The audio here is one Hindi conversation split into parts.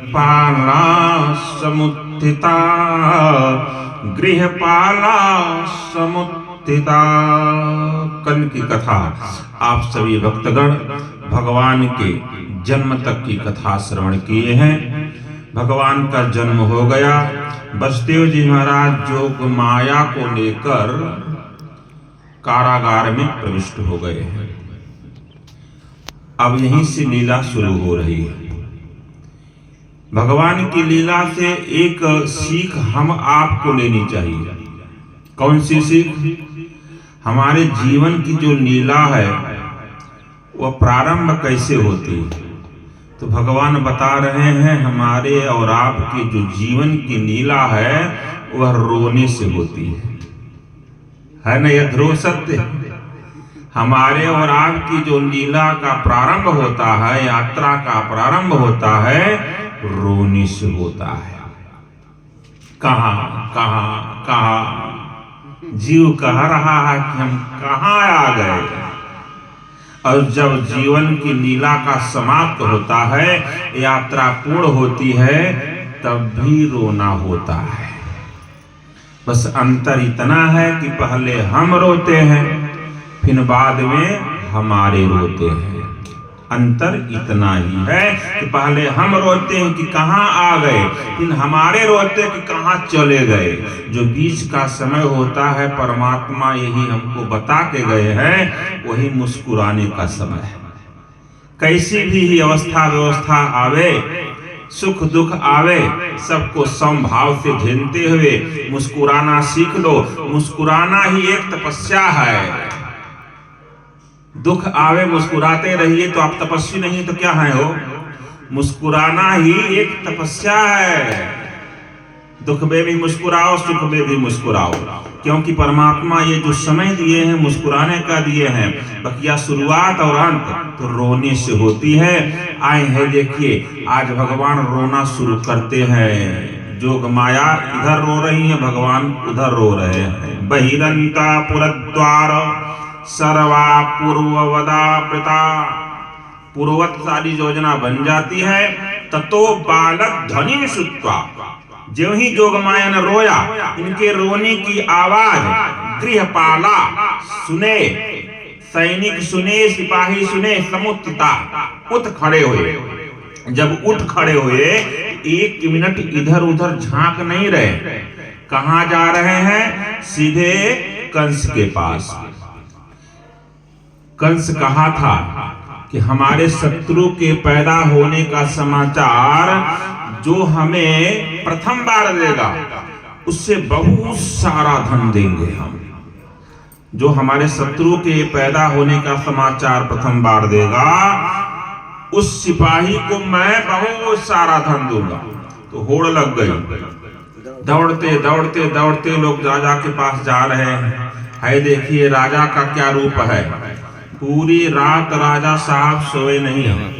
पाला समुत्थिता गृहपाला समुत्थिता। कल की कथा आप सभी भक्तगण भगवान के जन्म तक की कथा श्रवण किए हैं। भगवान का जन्म हो गया, वसुदेव जी महाराज जोग माया को लेकर कारागार में प्रविष्ट हो गए हैं। अब यहीं से लीला शुरू हो रही है। भगवान की लीला से एक सीख हम आपको लेनी चाहिए। कौन सी सीख? हमारे जीवन की जो लीला है वह प्रारंभ कैसे होती है। तो भगवान बता रहे हैं हमारे और आपकी जो जीवन की लीला है वह रोने से होती है ना? यह ध्रुव सत्य। हमारे और आपकी जो लीला का प्रारंभ होता है, यात्रा का प्रारंभ होता है, रोने से होता है। कहां कहां कहां जीव कह रहा है कि हम कहां आ गए। और जब जीवन की लीला का समाप्त होता है, यात्रा पूर्ण होती है, तब भी रोना होता है। बस अंतर इतना है कि पहले हम रोते हैं, फिर बाद में हमारे रोते हैं। अंतर इतना ही है कि पहले हम रोते हैं कि कहां आ गए, फिर हमारे रोते कि कहां चले गए। जो बीच का समय होता है परमात्मा यही हमको बता के गए हैं, वही मुस्कुराने का समय है। कैसी भी अवस्था व्यवस्था आवे, सुख दुख आवे, सबको समभाव से झेलते हुए मुस्कुराना सीख लो। मुस्कुराना ही एक तपस्या है। दुख आवे मुस्कुराते रहिए तो आप तपस्वी नहीं तो क्या है हो? मुस्कुराना ही एक तपस्या है। दुख में भी मुस्कुराओ, सुख में भी मुस्कुराओ, क्योंकि परमात्मा ये जो समय दिए हैं मुस्कुराने का दिए हैं। बकिया शुरुआत और अंत तो रोने से होती है। आए हैं देखिए, आज भगवान रोना शुरू करते हैं। जोग माया इधर रो रही है, भगवान उधर रो रहे हैं। बहिरंता पुरद्वार सर्वा पूर्ववदा प्रता। पूर्ववत सारी योजना बन जाती है। ततो बालक ध्वनि सुत्वा। जो ही जोगमाया ने रोया, इनके रोने की आवाज गृहपाला सुने, सैनिक सुने, सिपाही सुने, समुत्थिता उठ खड़े हुए। जब उठ खड़े हुए, एक मिनट इधर उधर झांक नहीं रहे। कहां जा रहे हैं? सीधे कंस के पास। कंस कहा था कि हमारे शत्रु के पैदा होने का समाचार जो हमें प्रथम बार देगा, उससे बहुत सारा धन देंगे हम। जो हमारे शत्रु के पैदा होने का समाचार प्रथम बार देगा, उस सिपाही को मैं बहुत सारा धन दूंगा। तो होड़ लग गई। दौड़ते दौड़ते दौड़ते लोग राजा के पास जा रहे हैं। है देखिए राजा का क्या रूप है। पूरी रात राजा साहब सोए नहीं हैं।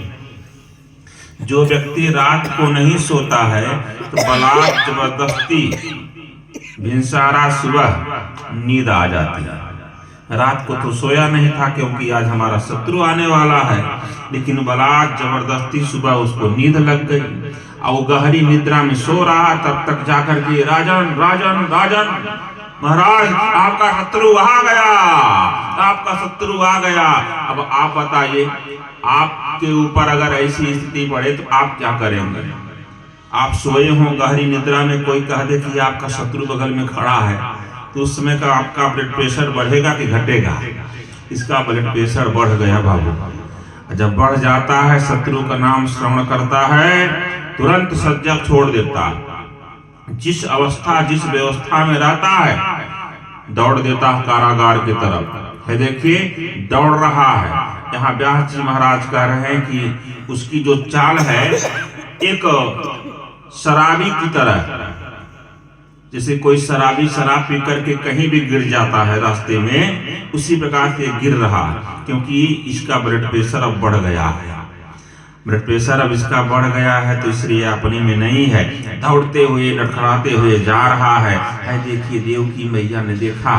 जो व्यक्ति रात को नहीं सोता है तो बलात् जबरदस्ती भिनसारा सुबह नींद आ जाती है। रात को तो सोया नहीं था क्योंकि आज हमारा शत्रु आने वाला है, लेकिन बलात् जबरदस्ती सुबह उसको नींद लग गई और वो गहरी निद्रा में सो रहा। तब तक जाकर के राजन राजन राजन महाराज आपका शत्रु आ गया, आपका शत्रु आ गया। अब आप बताइए, आपके ऊपर अगर ऐसी स्थिति पड़े तो आप क्या करेंगे? आप सोए हो गहरी निद्रा में, कोई कह दे कि आपका शत्रु बगल में खड़ा है, तो उस समय का आपका ब्लड प्रेशर बढ़ेगा कि घटेगा? इसका ब्लड प्रेशर बढ़ गया बाबू। जब बढ़ जाता है, शत्रु का नाम श्रवण करता है, तुरंत सज्जा छोड़ देता है। जिस अवस्था जिस व्यवस्था में रहता है, दौड़ देता है कारागार की तरफ। है देखिए, दौड़ रहा है। यहाँ व्यास जी महाराज कह रहे हैं कि उसकी जो चाल है एक शराबी की तरह। जैसे कोई शराबी शराब पी करके कहीं भी गिर जाता है रास्ते में, उसी प्रकार से गिर रहा है, क्योंकि इसका ब्लड प्रेशर अब बढ़ गया है। ब्लड प्रेशर अब इसका बढ़ गया है, तो इसलिए अपने में नहीं है। दौड़ते हुए लड़खड़ाते हुए जा रहा है। देखिए देव की मैया ने देखा